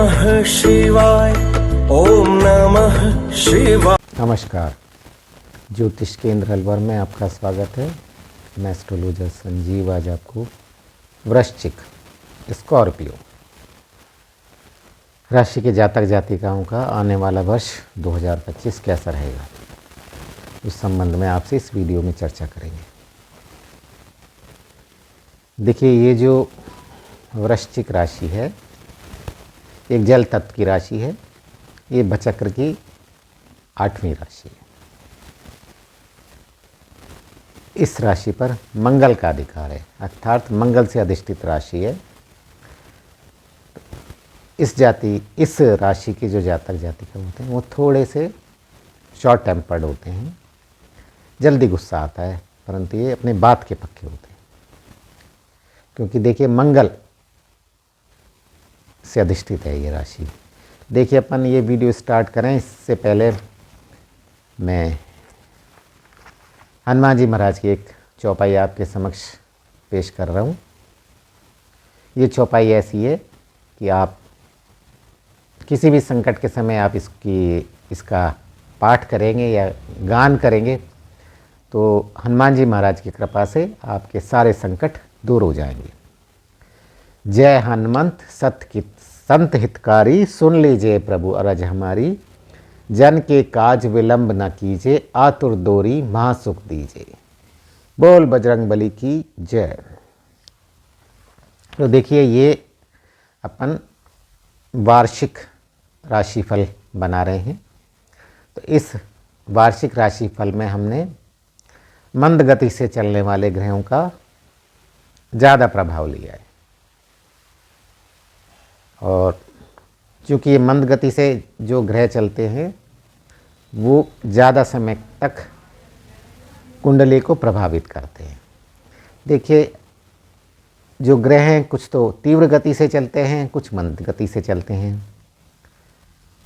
नमः शिवाय। ओम नमः शिवाय। नमस्कार, ज्योतिष केंद्र अलवर में आपका स्वागत है। मैं एस्ट्रोलॉजर संजीव आज आपको वृश्चिक स्कॉर्पियो राशि के जातक जातिकाओं का आने वाला वर्ष 2025 कैसा रहेगा, उस संबंध में आपसे इस वीडियो में चर्चा करेंगे। देखिए, ये जो वृश्चिक राशि है एक जल तत्व की राशि है। ये बचक्र की 8वीं राशि है। इस राशि पर मंगल का अधिकार है, अर्थात मंगल से अधिष्ठित राशि है। इस राशि के जो जातक जातिका होते हैं वो थोड़े से शॉर्ट टेम्पर्ड होते हैं, जल्दी गुस्सा आता है, परंतु ये अपने बात के पक्के होते हैं। क्योंकि देखिए, मंगल से अधिष्ठित है ये राशि। देखिए, अपन ये वीडियो स्टार्ट करें इससे पहले मैं हनुमान जी महाराज की एक चौपाई आपके समक्ष पेश कर रहा हूँ। ये चौपाई ऐसी है कि आप किसी भी संकट के समय आप इसका पाठ करेंगे या गान करेंगे तो हनुमान जी महाराज की कृपा से आपके सारे संकट दूर हो जाएंगे। जय हनुमंत संत हितकारी, सुन लीजिए प्रभु अरज हमारी। जन के काज विलंब न कीजिए, आतुर दोरी महासुख दीजिए। बोल बजरंग बली की जय। तो देखिए, ये अपन वार्षिक राशिफल बना रहे हैं। तो इस वार्षिक राशिफल में हमने मंद गति से चलने वाले ग्रहों का ज़्यादा प्रभाव लिया है। और चूँकि ये मंद गति से जो ग्रह चलते हैं वो ज़्यादा समय तक कुंडली को प्रभावित करते हैं। देखिए, जो ग्रह हैं कुछ तो तीव्र गति से चलते हैं, कुछ मंद गति से चलते हैं।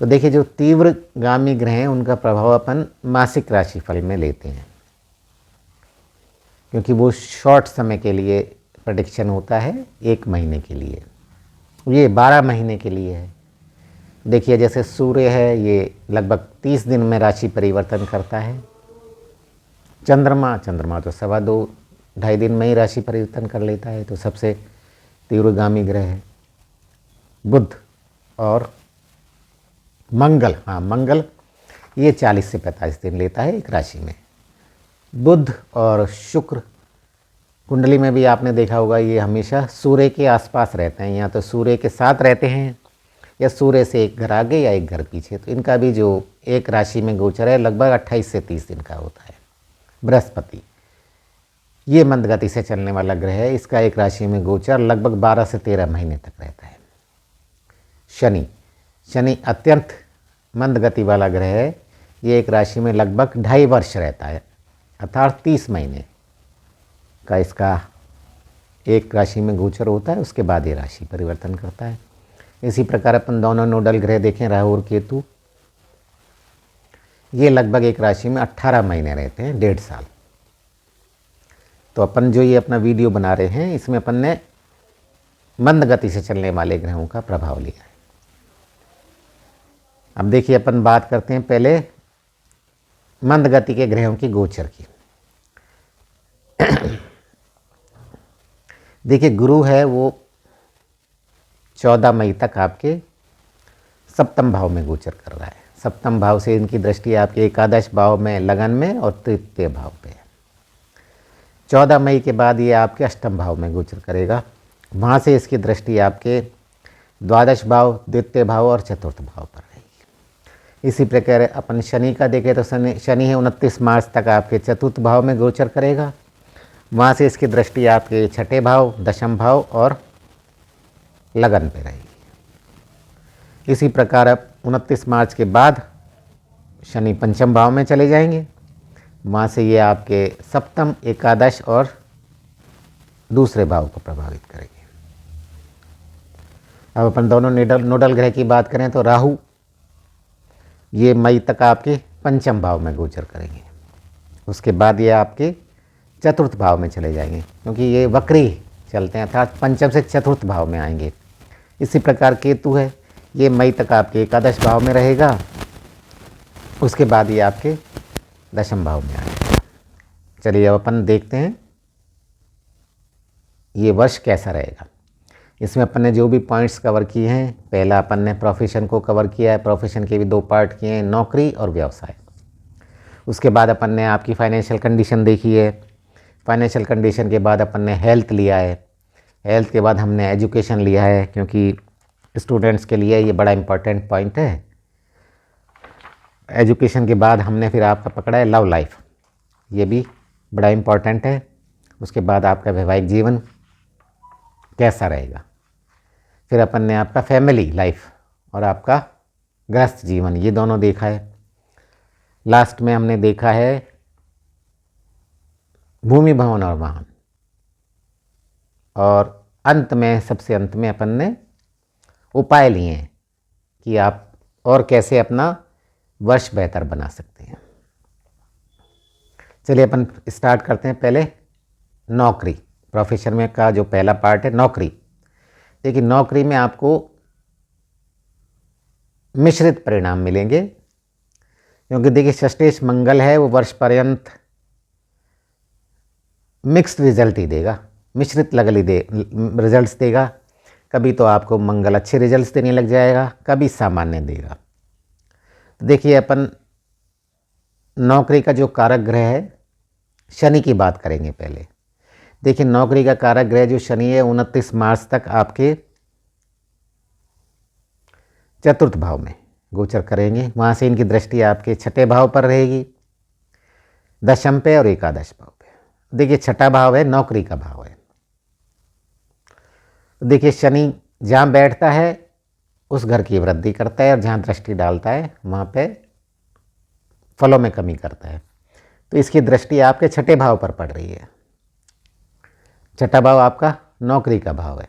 तो देखिए, जो तीव्रगामी ग्रह हैं उनका प्रभाव अपन मासिक राशिफल में लेते हैं, क्योंकि वो शॉर्ट समय के लिए प्रेडिक्शन होता है, 1 महीने के लिए। ये 12 महीने के लिए है। देखिए, जैसे सूर्य है ये लगभग 30 दिन में राशि परिवर्तन करता है। चंद्रमा तो 2.5 दिन में ही राशि परिवर्तन कर लेता है। तो सबसे तीव्रगामी ग्रह है बुध और मंगल ये 40 से 45 दिन लेता है एक राशि में। बुध और शुक्र कुंडली में भी आपने देखा होगा, ये हमेशा सूर्य के आसपास रहते हैं, या तो सूर्य के साथ रहते हैं या सूर्य से एक घर आगे या एक घर पीछे। तो इनका भी जो एक राशि में गोचर है लगभग 28 से 30 दिन का होता है। बृहस्पति ये मंद गति से चलने वाला ग्रह है, इसका एक राशि में गोचर लगभग 12 से 13 महीने तक रहता है। शनि अत्यंत मंद गति वाला ग्रह है, ये एक राशि में लगभग 2.5 वर्ष रहता है, अर्थात 30 महीने का इसका एक राशि में गोचर होता है। उसके बाद ये राशि परिवर्तन करता है। इसी प्रकार अपन दोनों नोडल ग्रह देखें, राहु और केतु, ये लगभग एक राशि में 18 महीने रहते हैं, 1.5 साल। तो अपन जो ये अपना वीडियो बना रहे हैं इसमें अपन ने मंद गति से चलने वाले ग्रहों का प्रभाव लिया है। अब देखिए, अपन बात करते हैं पहले मंद गति के ग्रहों की गोचर की। देखिए, गुरु है वो 14 मई तक आपके सप्तम भाव में गोचर कर रहा है। सप्तम भाव से इनकी दृष्टि आपके एकादश भाव में लगन में और तृतीय भाव पे है। 14 मई के बाद ये आपके अष्टम भाव में गोचर करेगा। वहाँ से इसकी दृष्टि आपके द्वादश भाव, द्वितीय भाव और चतुर्थ भाव पर रहेगी। इसी प्रकार अपन शनि का देखें तो शनि है 29 मार्च तक आपके चतुर्थ भाव में गोचर करेगा। वहाँ से इसकी दृष्टि आपके 6ठे भाव, दशम भाव और लगन पे रहेगी। इसी प्रकार अब 29 मार्च के बाद शनि पंचम भाव में चले जाएंगे। वहाँ से ये आपके सप्तम, एकादश और दूसरे भाव को प्रभावित करेंगे। अब अपन दोनों नोडल ग्रह की बात करें तो राहु ये मई तक आपके पंचम भाव में गोचर करेंगे। उसके बाद ये आपके चतुर्थ भाव में चले जाएंगे, क्योंकि ये वक्री चलते हैं, अर्थात पंचम से चतुर्थ भाव में आएंगे। इसी प्रकार केतु है, ये मई तक आपके एकादश भाव में रहेगा, उसके बाद ये आपके दशम भाव में आएगा। चलिए अब अपन देखते हैं ये वर्ष कैसा रहेगा। इसमें अपन ने जो भी पॉइंट्स कवर किए हैं, पहला अपन ने प्रोफेशन को कवर किया है, प्रोफेशन के भी 2 पार्ट किए हैं, नौकरी और व्यवसाय। उसके बाद अपन ने आपकी फाइनेंशियल कंडीशन देखी है, फाइनेंशियल कंडीशन के बाद अपन ने हेल्थ लिया है, हेल्थ के बाद हमने एजुकेशन लिया है, क्योंकि स्टूडेंट्स के लिए ये बड़ा इम्पोर्टेंट पॉइंट है। एजुकेशन के बाद हमने फिर आपका पकड़ा है लव लाइफ, ये भी बड़ा इम्पोर्टेंट है। उसके बाद आपका वैवाहिक जीवन कैसा रहेगा। फिर अपन ने आपका फैमिली लाइफ और आपका गृहस्थ जीवन, ये दोनों देखा है। लास्ट में हमने देखा है भूमि भवन और वाहन, और अंत में, सबसे अंत में अपन ने उपाय लिए हैं कि आप और कैसे अपना वर्ष बेहतर बना सकते हैं। चलिए अपन स्टार्ट करते हैं। पहले नौकरी, प्रोफेशन में का जो पहला पार्ट है नौकरी। देखिए नौकरी में आपको मिश्रित परिणाम मिलेंगे, क्योंकि देखिए षष्ठेश मंगल है, वो वर्ष पर्यंत मिक्स्ड रिजल्ट ही देगा, मिश्रित लगली रिजल्ट्स देगा। कभी तो आपको मंगल अच्छे रिजल्ट्स देने लग जाएगा, कभी सामान्य देगा। देखिए अपन नौकरी का जो कारक ग्रह है, शनि की बात करेंगे पहले। देखिए नौकरी का कारक ग्रह जो शनि है 29 मार्च तक आपके चतुर्थ भाव में गोचर करेंगे। वहाँ से इनकी दृष्टि आपके छठे भाव पर रहेगी, दशम पे और एकादश भाव पे। देखिए छठा भाव है नौकरी का भाव है। देखिए शनि जहाँ बैठता है उस घर की वृद्धि करता है, और जहाँ दृष्टि डालता है वहाँ पे फलों में कमी करता है। तो इसकी दृष्टि आपके छठे भाव पर पड़ रही है। छठा भाव आपका नौकरी का भाव है।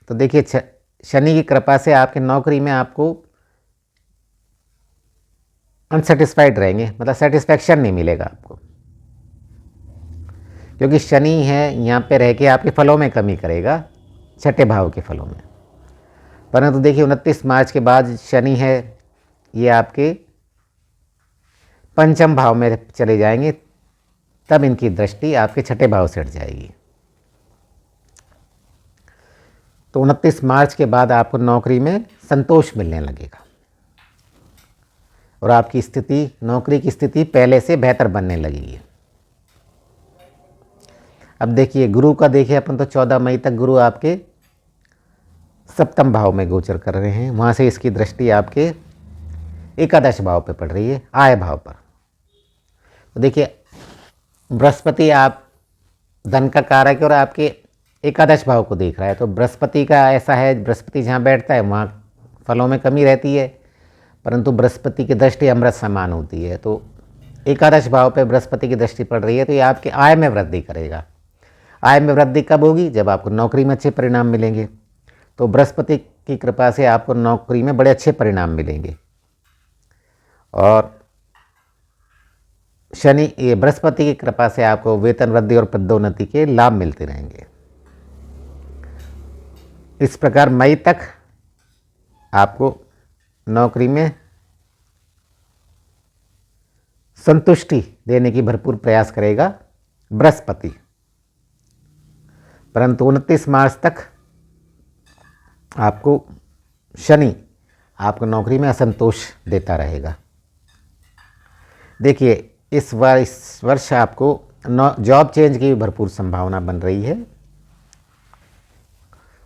तो देखिए शनि की कृपा से आपके नौकरी में आपको अनसेटिस्फाइड रहेंगे, मतलब सेटिस्फैक्शन नहीं मिलेगा आपको, क्योंकि शनि है यहाँ पे रह के आपके फलों में कमी करेगा, छठे भाव के फलों में। परंतु देखिए 29 मार्च के बाद शनि है, ये आपके पंचम भाव में चले जाएंगे, तब इनकी दृष्टि आपके छठे भाव से हट जाएगी। तो 29 मार्च के बाद आपको नौकरी में संतोष मिलने लगेगा, और आपकी स्थिति, नौकरी की स्थिति पहले से बेहतर बनने लगेगी। अब देखिए गुरु का, देखिए अपन तो 14 मई तक गुरु आपके सप्तम भाव में गोचर कर रहे हैं, वहाँ से इसकी दृष्टि आपके एकादश भाव पे पड़ रही है, आय भाव पर। तो देखिए बृहस्पति आप धन का कारक है और आपके एकादश भाव को देख रहा है। तो बृहस्पति का ऐसा है, बृहस्पति जहाँ बैठता है वहाँ फलों में कमी रहती है, परंतु बृहस्पति की दृष्टि अमृत समान होती है। तो एकादश भाव पे बृहस्पति की दृष्टि पड़ रही है, तो ये आपके आय में वृद्धि करेगा। आय में वृद्धि कब होगी? जब आपको नौकरी में अच्छे परिणाम मिलेंगे। तो बृहस्पति की कृपा से आपको नौकरी में बड़े अच्छे परिणाम मिलेंगे, और शनि, ये बृहस्पति की कृपा से आपको वेतन वृद्धि और पदोन्नति के लाभ मिलते रहेंगे। इस प्रकार मई तक आपको नौकरी में संतुष्टि देने की भरपूर प्रयास करेगा बृहस्पति, परंतु 29 मार्च तक आपको शनि आपको नौकरी में असंतोष देता रहेगा। देखिए इस वर्ष आपको जॉब चेंज की भी भरपूर संभावना बन रही है।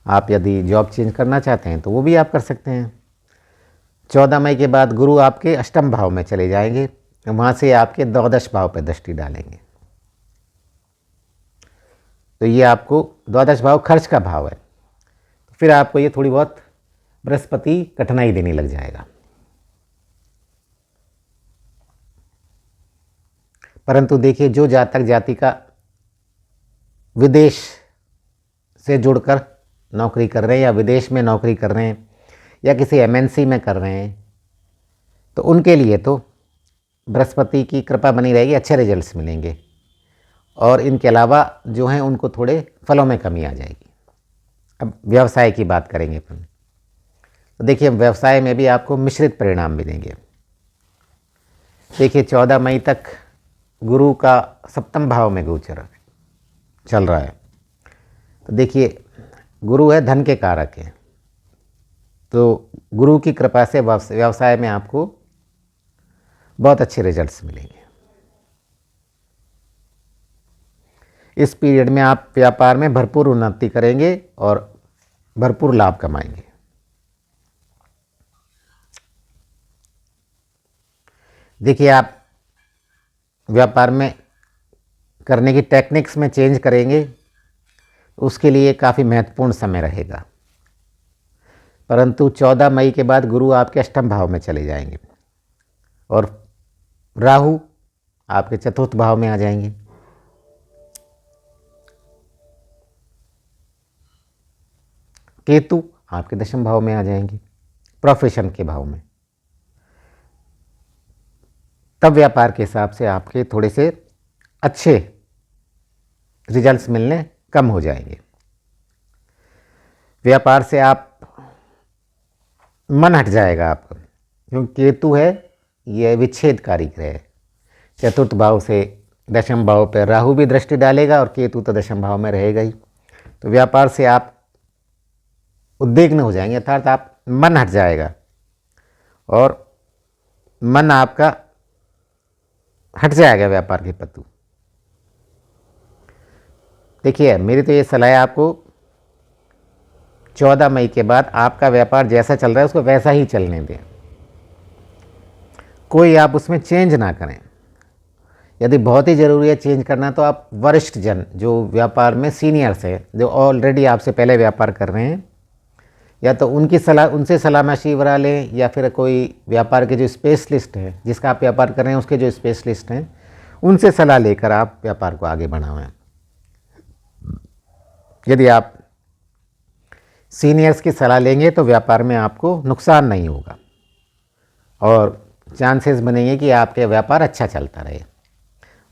आप यदि जॉब चेंज करना चाहते हैं तो वो भी आप कर सकते हैं। 14 मई के बाद गुरु आपके अष्टम भाव में चले जाएंगे, वहाँ से आपके द्वादश भाव पर दृष्टि डालेंगे। तो ये आपको द्वादश भाव खर्च का भाव है, फिर आपको ये थोड़ी बहुत बृहस्पति कठिनाई देने लग जाएगा। परंतु देखिए जो जातक जातिका विदेश से जुड़कर नौकरी कर रहे हैं या विदेश में नौकरी कर रहे हैं या किसी एमएनसी में कर रहे हैं, तो उनके लिए तो बृहस्पति की कृपा बनी रहेगी, अच्छे रिजल्ट्स मिलेंगे। और इनके अलावा जो हैं उनको थोड़े फलों में कमी आ जाएगी। अब व्यवसाय की बात करेंगे अपन। तो देखिए व्यवसाय में भी आपको मिश्रित परिणाम मिलेंगे। देखिए 14 मई तक गुरु का सप्तम भाव में गोचर चल रहा है। तो देखिए गुरु है धन के कारक है, तो गुरु की कृपा से व्यवसाय में आपको बहुत अच्छे रिजल्ट्स मिलेंगे। इस पीरियड में आप व्यापार में भरपूर उन्नति करेंगे और भरपूर लाभ कमाएंगे। देखिए आप व्यापार में करने की टेक्निक्स में चेंज करेंगे, उसके लिए काफ़ी महत्वपूर्ण समय रहेगा। परंतु 14 मई के बाद गुरु आपके अष्टम भाव में चले जाएंगे और राहु आपके चतुर्थ भाव में आ जाएंगे। केतु आपके दशम भाव में आ जाएंगे, प्रोफेशन के भाव में। तब व्यापार के हिसाब से आपके थोड़े से अच्छे रिजल्ट्स मिलने कम हो जाएंगे। व्यापार से आप मन हट जाएगा आपका, क्योंकि केतु है यह विच्छेदकारी ग्रह है। चतुर्थ भाव से दशम भाव पर राहु भी दृष्टि डालेगा और केतु तो दशम भाव में रहेगा ही। तो व्यापार से आप उद्विग्न हो जाएंगे, अर्थात आप मन हट जाएगा और मन आपका हट जाएगा व्यापार के प्रति। देखिए मेरी तो ये सलाह है आपको, 14 मई के बाद आपका व्यापार जैसा चल रहा है उसको वैसा ही चलने दें, कोई आप उसमें चेंज ना करें। यदि बहुत ही ज़रूरी है चेंज करना तो आप वरिष्ठ जन जो व्यापार में सीनियर्स हैं, जो ऑलरेडी आपसे पहले व्यापार कर रहे हैं, या तो उनसे सलाह मशवरा लें, या फिर कोई व्यापार के जो स्पेशलिस्ट हैं जिसका आप व्यापार कर रहे हैं उसके जो स्पेशलिस्ट हैं उनसे सलाह लेकर आप व्यापार को आगे बढ़ाएं। यदि आप सीनियर्स की सलाह लेंगे तो व्यापार में आपको नुकसान नहीं होगा और चांसेस बनेंगे कि आपके व्यापार अच्छा चलता रहे।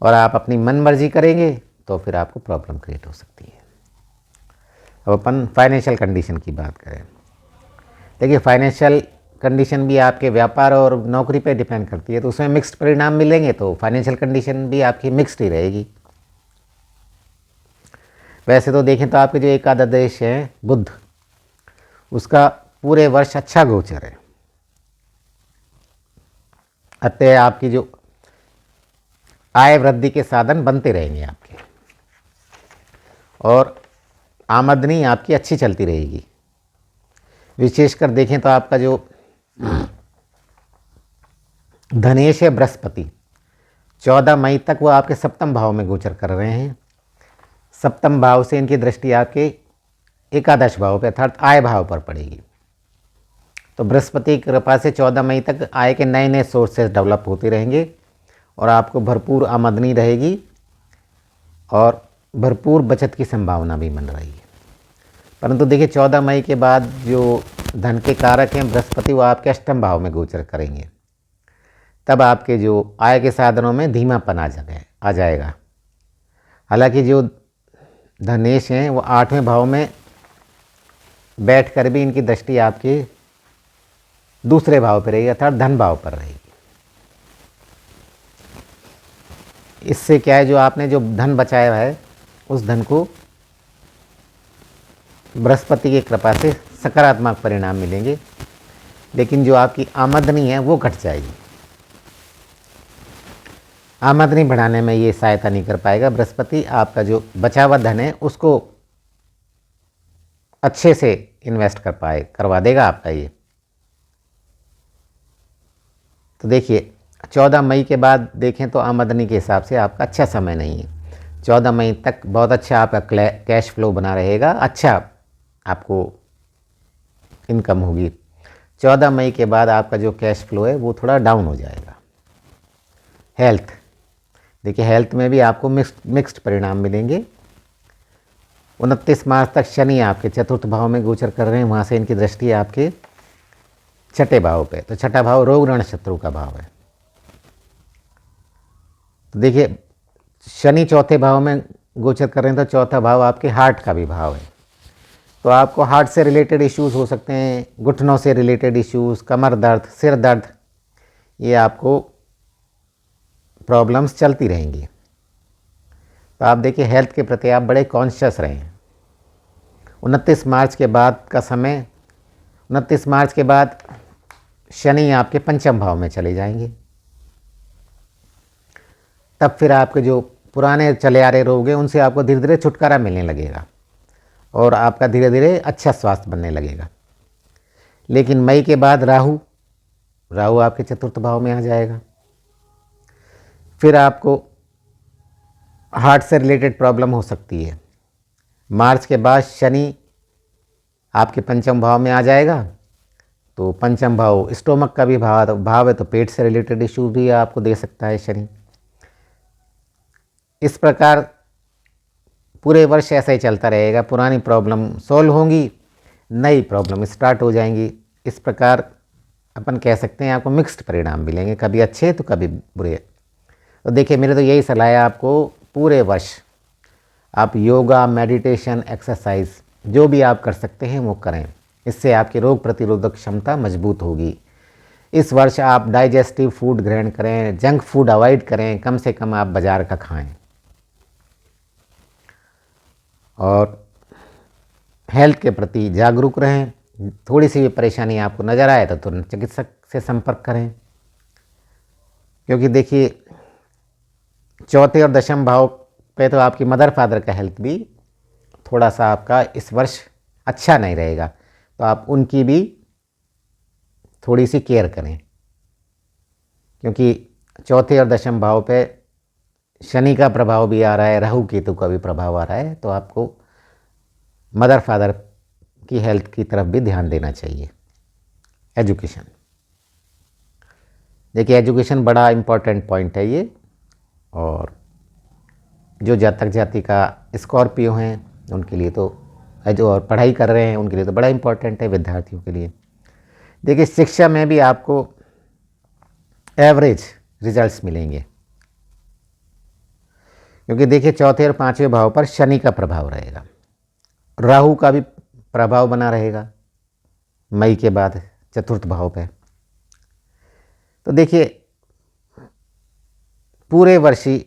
और आप अपनी मन मर्जी करेंगे तो फिर आपको प्रॉब्लम क्रिएट हो सकती है। अब अपन फाइनेंशियल कंडीशन की बात करें। देखिए फाइनेंशियल कंडीशन भी आपके व्यापार और नौकरी पे डिपेंड करती है, तो उसमें मिक्स्ड परिणाम मिलेंगे, तो फाइनेंशियल कंडीशन भी आपकी मिक्स्ड ही रहेगी। वैसे तो देखें तो आपके जो एकादश है बुध, उसका पूरे वर्ष अच्छा गोचर है, अतः आपकी जो आय वृद्धि के साधन बनते रहेंगे आपके और आमदनी आपकी अच्छी चलती रहेगी। विशेषकर देखें तो आपका जो धनेश है बृहस्पति 14 मई तक वो आपके सप्तम भाव में गोचर कर रहे हैं। सप्तम भाव से इनकी दृष्टि आपके एकादश भाव पर अर्थात आय भाव पर पड़ेगी। तो बृहस्पति की कृपा से 14 मई तक आय के नए नए सोर्सेज डेवलप होते रहेंगे और आपको भरपूर आमदनी रहेगी और भरपूर बचत की संभावना भी बन रही है। परंतु देखिए 14 मई के बाद जो धन के कारक हैं बृहस्पति, वो आपके अष्टम भाव में गोचर करेंगे। तब आपके जो आय के साधनों में धीमापन आ जाएगा। हालांकि जो धनेश हैं वो 8वें भाव में बैठकर भी इनकी दृष्टि आपके दूसरे भाव पर रहेगी अर्थात धन भाव पर रहेगी। इससे क्या है, जो आपने जो धन बचाया है उस धन को बृहस्पति की कृपा से सकारात्मक परिणाम मिलेंगे, लेकिन जो आपकी आमदनी है वो घट जाएगी। आमदनी बढ़ाने में ये सहायता नहीं कर पाएगा बृहस्पति। आपका जो बचा हुआ धन है उसको अच्छे से इन्वेस्ट करवा देगा आपका ये। तो देखिए 14 मई के बाद देखें तो आमदनी के हिसाब से आपका अच्छा समय नहीं है। 14 मई तक बहुत अच्छा आपका कैश फ्लो बना रहेगा, अच्छा आपको इनकम होगी। 14 मई के बाद आपका जो कैश फ्लो है वो थोड़ा डाउन हो जाएगा। हेल्थ, देखिए हेल्थ में भी आपको मिक्स्ड परिणाम मिलेंगे। 29 मार्च तक शनि आपके चतुर्थ भाव में गोचर कर रहे हैं, वहाँ से इनकी दृष्टि आपके छठे भाव पे, तो छठा भाव रोग ऋण शत्रु का भाव है। तो देखिए शनि चौथे भाव में गोचर कर रहे हैं, तो चौथा भाव आपके हार्ट का भी भाव है। तो आपको हार्ट से रिलेटेड इश्यूज़ हो सकते हैं, घुटनों से रिलेटेड इश्यूज़, कमर दर्द, सिर दर्द, ये आपको प्रॉब्लम्स चलती रहेंगी। तो आप देखिए हेल्थ के प्रति आप बड़े कॉन्शियस रहें। 29 मार्च के बाद का समय, 29 मार्च के बाद शनि आपके पंचम भाव में चले जाएंगे। तब फिर आपके जो पुराने चले आ रहे रोग हैं उनसे आपको धीरे धीरे छुटकारा मिलने लगेगा और आपका धीरे धीरे अच्छा स्वास्थ्य बनने लगेगा। लेकिन मई के बाद राहु आपके चतुर्थ भाव में आ जाएगा। फिर आपको हार्ट से रिलेटेड प्रॉब्लम हो सकती है। मार्च के बाद शनि आपके पंचम भाव में आ जाएगा, तो पंचम भाव स्टोमक का भी भाव है, तो पेट से रिलेटेड इश्यू भी आपको दे सकता है शनि। इस प्रकार पूरे वर्ष ऐसा ही चलता रहेगा, पुरानी प्रॉब्लम सॉल्व होंगी, नई प्रॉब्लम स्टार्ट हो जाएंगी। इस प्रकार अपन कह सकते हैं आपको मिक्स्ड परिणाम मिलेंगे, कभी अच्छे तो कभी बुरे। तो देखिए मेरे तो यही सलाह है आपको, पूरे वर्ष आप योगा, मेडिटेशन, एक्सरसाइज जो भी आप कर सकते हैं वो करें। इससे आपकी रोग प्रतिरोधक क्षमता मजबूत होगी। इस वर्ष आप डाइजेस्टिव फूड ग्रहण करें, जंक फूड अवॉइड करें, कम से कम आप बाज़ार का खाएं। और हेल्थ के प्रति जागरूक रहें। थोड़ी सी भी परेशानी आपको नज़र आए तो तुरंत चिकित्सक से संपर्क करें, क्योंकि देखिए चौथे और दशम भाव पे तो आपकी मदर फादर का हेल्थ भी थोड़ा सा आपका इस वर्ष अच्छा नहीं रहेगा, तो आप उनकी भी थोड़ी सी केयर करें, क्योंकि चौथे और दशम भाव पे शनि का प्रभाव भी आ रहा है, राहु केतु का भी प्रभाव आ रहा है, तो आपको मदर फादर की हेल्थ की तरफ भी ध्यान देना चाहिए। एजुकेशन, देखिए एजुकेशन बड़ा इम्पोर्टेंट पॉइंट है ये, और जो जातक जाति का स्कॉर्पियो हैं उनके लिए तो, जो और पढ़ाई कर रहे हैं उनके लिए तो बड़ा इम्पोर्टेंट है, विद्यार्थियों के लिए। देखिए शिक्षा में भी आपको एवरेज रिजल्ट्स मिलेंगे, क्योंकि देखिए चौथे और पांचवें भाव पर शनि का प्रभाव रहेगा, राहु का भी प्रभाव बना रहेगा मई के बाद चतुर्थ भाव पे। तो देखिए पूरे वर्ष ही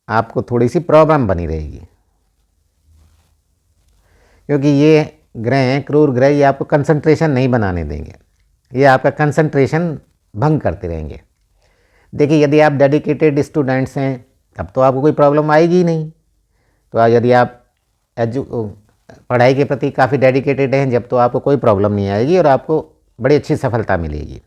आपको थोड़ी सी प्रॉब्लम बनी रहेगी, क्योंकि ये ग्रह हैं क्रूर ग्रह, ये आपको कंसंट्रेशन नहीं बनाने देंगे, ये आपका कंसंट्रेशन भंग करते रहेंगे। देखिए यदि आप डेडिकेटेड स्टूडेंट्स हैं तब तो आपको कोई प्रॉब्लम आएगी ही नहीं, तो यदि आप पढ़ाई के प्रति काफ़ी डेडिकेटेड हैं जब, तो आपको कोई प्रॉब्लम नहीं आएगी और आपको बड़ी अच्छी सफलता मिलेगी।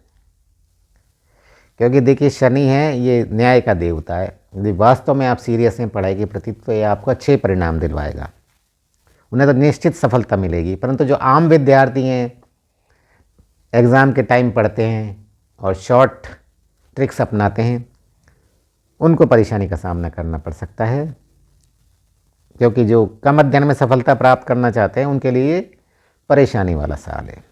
क्योंकि देखिए शनि है ये न्याय का देवता है, यदि वास्तव में आप सीरियस हैं पढ़ाई के प्रति तो ये आपको अच्छे परिणाम दिलवाएगा, उन्हें तो निश्चित सफलता मिलेगी। परंतु जो आम विद्यार्थी हैं, एग्ज़ाम के टाइम पढ़ते हैं और शॉर्ट ट्रिक्स अपनाते हैं, उनको परेशानी का सामना करना पड़ सकता है, क्योंकि जो कम अध्ययन में सफलता प्राप्त करना चाहते हैं उनके लिए परेशानी वाला साल है।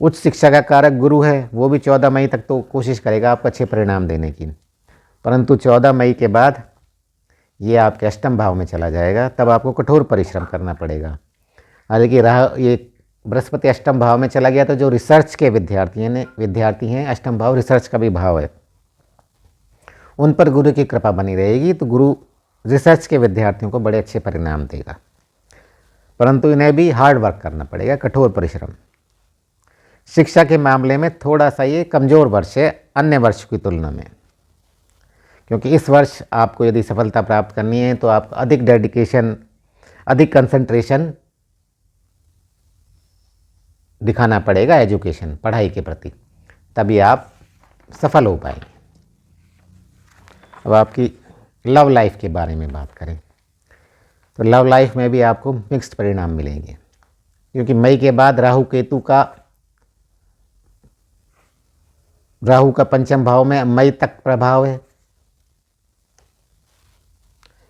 उच्च शिक्षा का कारक गुरु है, वो भी 14 मई तक तो कोशिश करेगा आपको अच्छे परिणाम देने की, परंतु 14 मई के बाद ये आपके अष्टम भाव में चला जाएगा, तब आपको कठोर परिश्रम करना पड़ेगा। हालांकि ये बृहस्पति अष्टम भाव में चला गया तो जो रिसर्च के विद्यार्थी हैं, अष्टम भाव रिसर्च का भी भाव है, उन पर गुरु की कृपा बनी रहेगी, तो गुरु रिसर्च के विद्यार्थियों को बड़े अच्छे परिणाम देगा। परंतु इन्हें भी हार्ड वर्क करना पड़ेगा, कठोर परिश्रम। शिक्षा के मामले में थोड़ा सा ये कमज़ोर वर्ष है अन्य वर्ष की तुलना में, क्योंकि इस वर्ष आपको यदि सफलता प्राप्त करनी है तो आपको अधिक डेडिकेशन, अधिक कंसंट्रेशन दिखाना पड़ेगा एजुकेशन, पढ़ाई के प्रति, तभी आप सफल हो पाएंगे। अब आपकी लव लाइफ के बारे में बात करें तो लव लाइफ में भी आपको मिक्स्ड परिणाम मिलेंगे, क्योंकि मई के बाद राहु का पंचम भाव में मई तक प्रभाव है,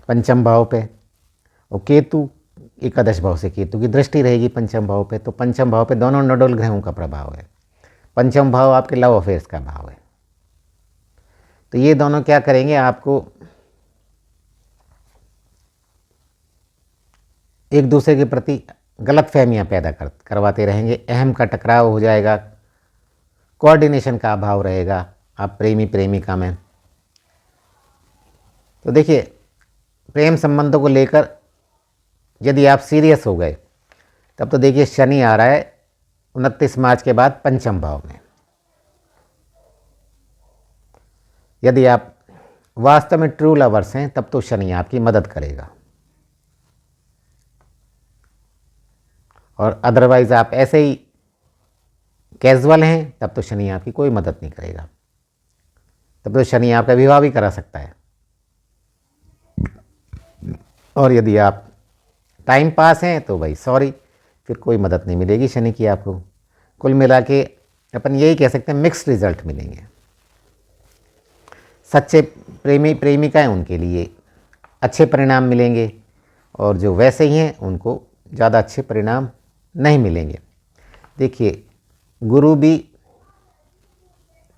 पंचम भाव पे, और केतु एकादश भाव से केतु की दृष्टि रहेगी पंचम भाव पे, तो पंचम भाव पे दोनों नोडल ग्रहों का प्रभाव है। पंचम भाव आपके लव अफेयर्स का भाव है, तो ये दोनों क्या करेंगे, आपको एक दूसरे के प्रति गलत फहमियाँ पैदा करवाते रहेंगे, अहम का टकराव हो जाएगा, कोऑर्डिनेशन का अभाव रहेगा आप प्रेमी प्रेमिका में। तो देखिए, प्रेम संबंधों को लेकर यदि आप सीरियस हो गए तब तो देखिए शनि आ रहा है 29 मार्च के बाद पंचम भाव में। यदि आप वास्तव में ट्रू लवर्स हैं तब तो शनि आपकी मदद करेगा, और अदरवाइज आप ऐसे ही कैजुअल हैं तब तो शनि आपकी कोई मदद नहीं करेगा। तब तो शनि आपका विवाह भी करा सकता है। और यदि आप टाइम पास हैं तो भाई सॉरी, फिर कोई मदद नहीं मिलेगी शनि की आपको। कुल मिला के अपन यही कह सकते हैं मिक्स्ड रिजल्ट मिलेंगे। सच्चे प्रेमी प्रेमिका हैं उनके लिए अच्छे परिणाम मिलेंगे, और जो वैसे ही हैं उनको ज़्यादा अच्छे परिणाम नहीं मिलेंगे। देखिए, गुरु भी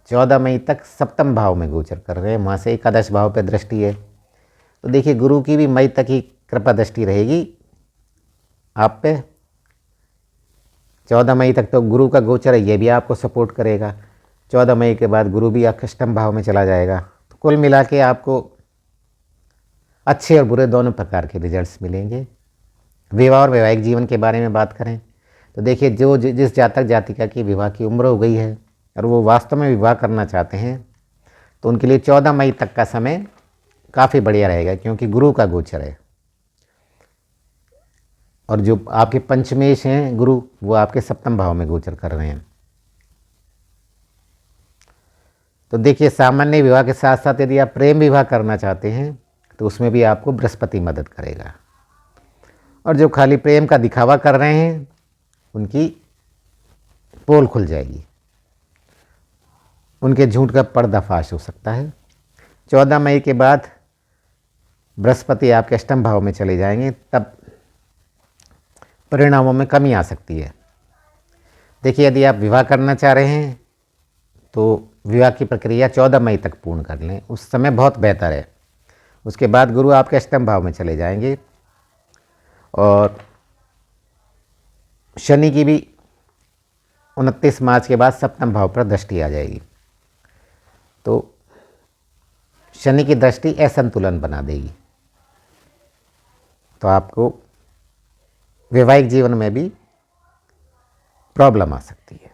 14 मई तक सप्तम भाव में गोचर कर रहे हैं, वहाँ से एकादश भाव पर दृष्टि है। तो देखिए, गुरु की भी मई तक ही कृपा दृष्टि रहेगी आप पे। 14 मई तक तो गुरु का गोचर है, ये भी आपको सपोर्ट करेगा। 14 मई के बाद गुरु भी अष्टम भाव में चला जाएगा। तो कुल मिला के आपको अच्छे और बुरे दोनों प्रकार के रिजल्ट्स मिलेंगे। विवाह और वैवाहिक जीवन के बारे में बात करें तो देखिए, जो जिस जातक जातिका की विवाह की उम्र हो गई है और वो वास्तव में विवाह करना चाहते हैं तो उनके लिए 14 मई तक का समय काफ़ी बढ़िया रहेगा, क्योंकि गुरु का गोचर है। और जो आपके पंचमेश हैं गुरु, वो आपके सप्तम भाव में गोचर कर रहे हैं। तो देखिए, सामान्य विवाह के साथ साथ यदि आप प्रेम विवाह करना चाहते हैं तो उसमें भी आपको बृहस्पति मदद करेगा। और जो खाली प्रेम का दिखावा कर रहे हैं उनकी पोल खुल जाएगी, उनके झूठ का पर्दाफाश हो सकता है। 14 मई के बाद बृहस्पति आपके अष्टम भाव में चले जाएंगे, तब परिणामों में कमी आ सकती है। देखिए, यदि आप विवाह करना चाह रहे हैं तो विवाह की प्रक्रिया 14 मई तक पूर्ण कर लें, उस समय बहुत बेहतर है। उसके बाद गुरु आपके अष्टम भाव में चले जाएंगे और शनि की भी 29 मार्च के बाद सप्तम भाव पर दृष्टि आ जाएगी। तो शनि की दृष्टि असंतुलन बना देगी, तो आपको वैवाहिक जीवन में भी प्रॉब्लम आ सकती है।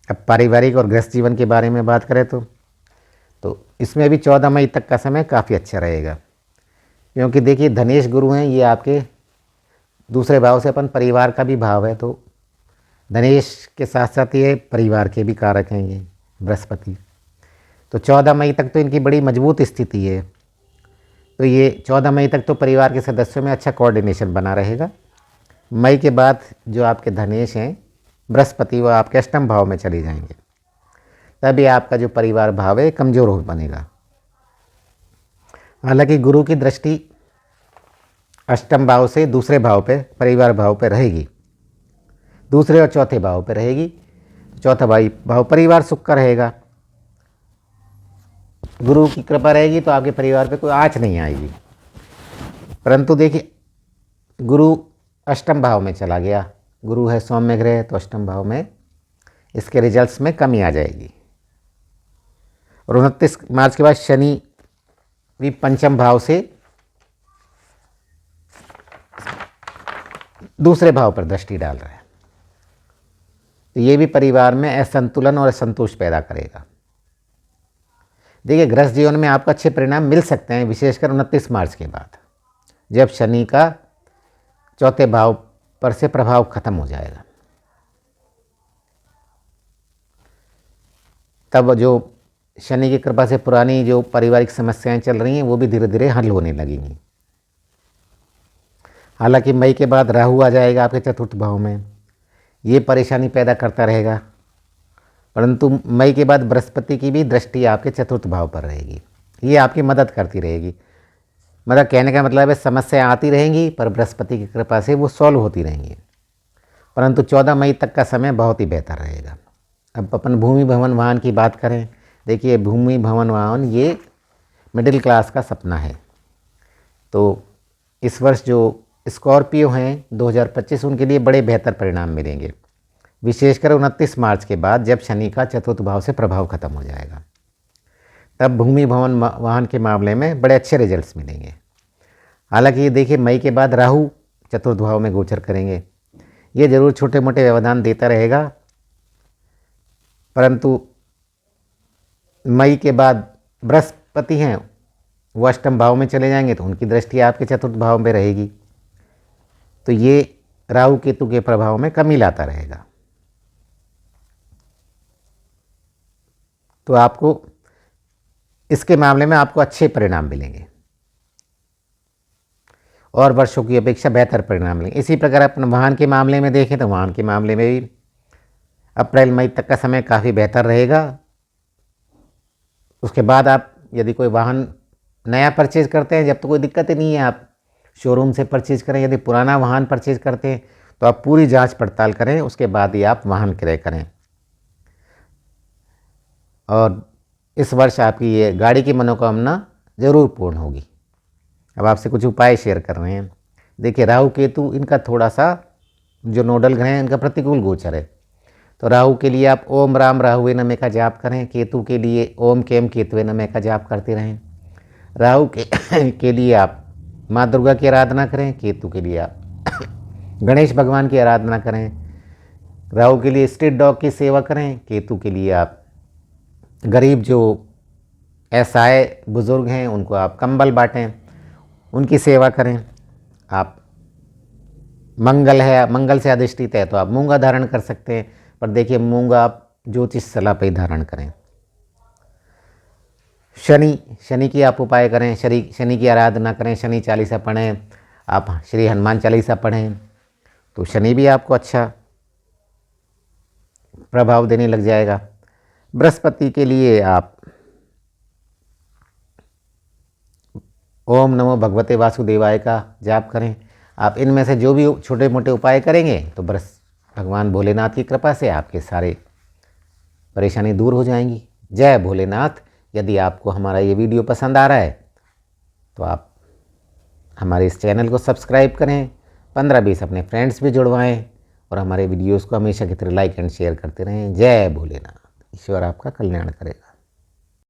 अब पारिवारिक और गृहस्थ जीवन के बारे में बात करें तो इसमें भी 14 मई तक का समय काफ़ी अच्छा रहेगा, क्योंकि देखिए, धनेश गुरु हैं, ये आपके दूसरे भाव से अपन परिवार का भी भाव है। तो धनेश के साथ साथ ये परिवार के भी कारक हैं ये बृहस्पति। तो 14 मई तक तो इनकी बड़ी मजबूत स्थिति है। तो ये 14 मई तक तो परिवार के सदस्यों में अच्छा कोऑर्डिनेशन बना रहेगा। मई के बाद जो आपके धनेश हैं बृहस्पति, वो आपके अष्टम भाव में चले जाएंगे, तभी आपका जो परिवार भाव है कमज़ोर हो बनेगा। हालांकि गुरु की दृष्टि अष्टम भाव से दूसरे भाव पे, परिवार भाव पे रहेगी, दूसरे और चौथे भाव पे रहेगी। चौथा भाव परिवार सुख का रहेगा। गुरु की कृपा रहेगी तो आपके परिवार पे कोई आँच नहीं आएगी। परंतु देखिए, गुरु अष्टम भाव में चला गया, गुरु है सौम्य ग्रह, तो अष्टम भाव में इसके रिजल्ट्स में कमी आ जाएगी। और 29 मार्च के बाद शनि भी पंचम भाव से दूसरे भाव पर दृष्टि डाल रहा है, तो ये भी परिवार में असंतुलन और असंतोष पैदा करेगा। देखिए, गृहस्थ जीवन में आपको अच्छे परिणाम मिल सकते हैं, विशेषकर 29 मार्च के बाद, जब शनि का चौथे भाव पर से प्रभाव खत्म हो जाएगा। तब जो शनि की कृपा से पुरानी जो पारिवारिक समस्याएं चल रही हैं वो भी धीरे धीरे हल होने लगेंगी। हालांकि मई के बाद राहु आ जाएगा आपके चतुर्थ भाव में, ये परेशानी पैदा करता रहेगा। परंतु मई के बाद बृहस्पति की भी दृष्टि आपके चतुर्थ भाव पर रहेगी, ये आपकी मदद करती रहेगी। मतलब कहने का मतलब है, समस्या आती रहेंगी पर बृहस्पति की कृपा से वो सॉल्व होती रहेंगी। परंतु 14 मई तक का समय बहुत ही बेहतर रहेगा। अब अपन भूमि भवन वाहन की बात करें, देखिए, भूमि भवन वाहन ये मिडिल क्लास का सपना है। तो इस वर्ष जो स्कॉर्पियो हैं 2025 उनके लिए बड़े बेहतर परिणाम मिलेंगे, विशेषकर 29 मार्च के बाद जब शनि का चतुर्थ भाव से प्रभाव खत्म हो जाएगा। तब भूमि भवन वाहन के मामले में बड़े अच्छे रिजल्ट्स मिलेंगे। हालांकि ये देखिए मई के बाद राहु चतुर्थ भाव में गोचर करेंगे, ये जरूर छोटे मोटे व्यवधान देता रहेगा, परंतु मई के बाद बृहस्पति हैं वो अष्टम भाव में चले जाएंगे तो उनकी दृष्टि आपके चतुर्थ भाव में रहेगी, तो ये राहु केतु के प्रभाव में कमी लाता रहेगा। तो आपको इसके मामले में आपको अच्छे परिणाम मिलेंगे और वर्षों की अपेक्षा बेहतर परिणाम मिलेंगे। इसी प्रकार अपने वाहन के मामले में देखें तो वाहन के मामले में भी अप्रैल मई तक का समय काफ़ी बेहतर रहेगा। उसके बाद आप यदि कोई वाहन नया परचेज करते हैं, जब तो कोई दिक्कत ही नहीं है, आप शोरूम से परचेज करें। यदि पुराना वाहन परचेज करते हैं तो आप पूरी जांच पड़ताल करें, उसके बाद ही आप वाहन क्रय करें। और इस वर्ष आपकी ये गाड़ी की मनोकामना जरूर पूर्ण होगी। अब आपसे कुछ उपाय शेयर कर रहे हैं। देखिए राहु केतु इनका थोड़ा सा जो नोडल ग्रह हैं इनका प्रतिकूल गोचर है, तो राहु के लिए आप ओम राम राहुवे नमः का जाप करें। केतु के लिए ओम केम केतुवे नमः का जाप करते रहें। राहु के लिए आप माँ दुर्गा की आराधना करें, केतु के लिए आप गणेश भगवान की आराधना करें। राहु के लिए स्ट्रीट डॉग की सेवा करें, केतु के लिए आप गरीब जो असहाय बुज़ुर्ग हैं उनको आप कंबल बांटें, उनकी सेवा करें। आप मंगल है, मंगल से अधिष्ठित है तो आप मूंगा धारण कर सकते हैं, पर देखिए मूंगा आप ज्योतिष सलाह पर ही धारण करें। शनि की आप उपाय करें, शनि की आराधना करें, शनि चालीसा पढ़ें, आप श्री हनुमान चालीसा पढ़ें तो शनि भी आपको अच्छा प्रभाव देने लग जाएगा। बृहस्पति के लिए आप ओम नमो भगवते वासुदेवाय का जाप करें। आप इनमें से जो भी छोटे मोटे उपाय करेंगे तो भगवान भोलेनाथ की कृपा से आपके सारे परेशानी दूर हो जाएंगी। जय भोलेनाथ। यदि आपको हमारा ये वीडियो पसंद आ रहा है तो आप हमारे इस चैनल को सब्सक्राइब करें, 15-20 अपने फ्रेंड्स भी जुड़वाएं और हमारे वीडियोस को हमेशा की तरह लाइक एंड शेयर करते रहें। जय भोलेनाथ। ईश्वर आपका कल्याण करेगा।